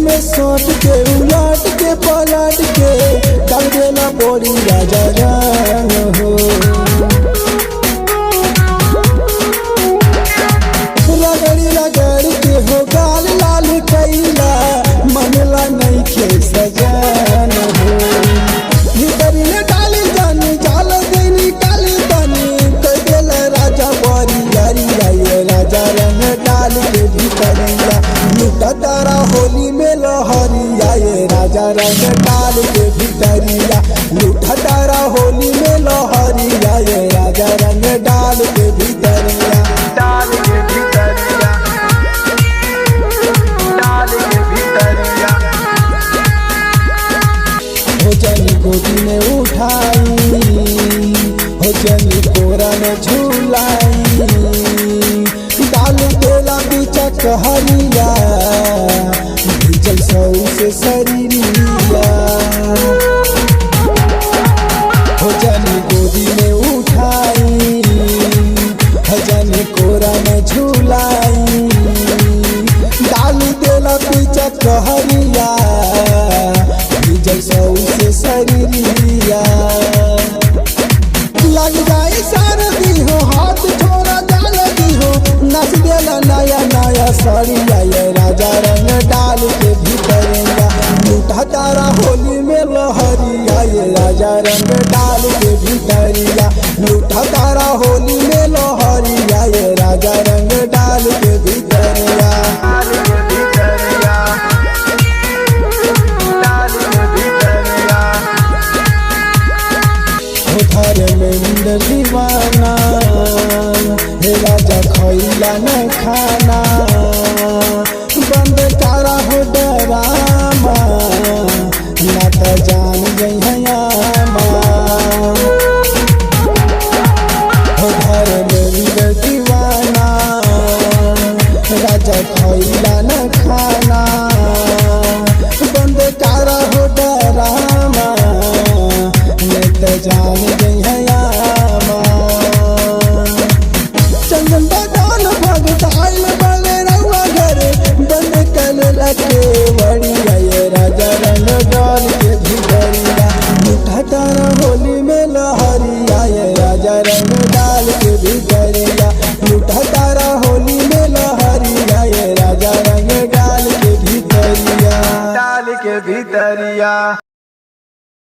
में सोट के उलट के पलट के डाल देना बोरी राजा रंग हो। रगड़ी रगड़ के हो गाल लाल कैला मनला नहीं खे सजन हो। भीतरी ने डाली जानी जाल देनी काली तनी कह दिल राजा बोरी यारी आए राजा रंग डाल के भीतरिया लूटा तारा होली में लहरी आए राजा रंग डाल के भीतरिया लूटा तारा होली में लहरी आए राजा रंग डाल के भीतरिया डाल के भीतरिया डाल के भीतरिया हो जनी गोदी में उठाई हो जनी कोरा में झूलाई डाल देला बीचा कहरिया भीजल सौ से शरीरिया हो जनी गोदी में उठाई हो जनी कोरा में झूलाई डाल देला बीचा कहरिया भीजल सौ से शरीरिया लग जाए सारदी हो हाथ छोड़ा डाल दी हो नस देला नया नया सड़िया ये राजा रंग डाल के भीतरिया लूटा तारा होली में लहरिया ये राजा रंग डाल के भीतरिया लूटा तारा होली में लहरिया ये राजा रंग डाल के भीतरिया डाल के भीतरिया डाल के भीतरिया धर्मेंद्र दीवाना हे राजा खैला न खाना बंद तारा हो डरामा ना तो जान गई हयामा हो धर्मेंद्र दीवाना राजा खैला न खाना बंद तारा हो डरामा तो जान गई हयामा चंदन बगान भगत आइल बड़े रउआ घर बंद कल लगे बड़िया ये राजा रंग डाल के भीतरिया लूटा तारा होली में लहरिया ये राजा रंग डाल के भीतरिया लूटा तारा होली में लहरिया ये राजा रंग डाल के भीतरिया डाल के भीतरिया।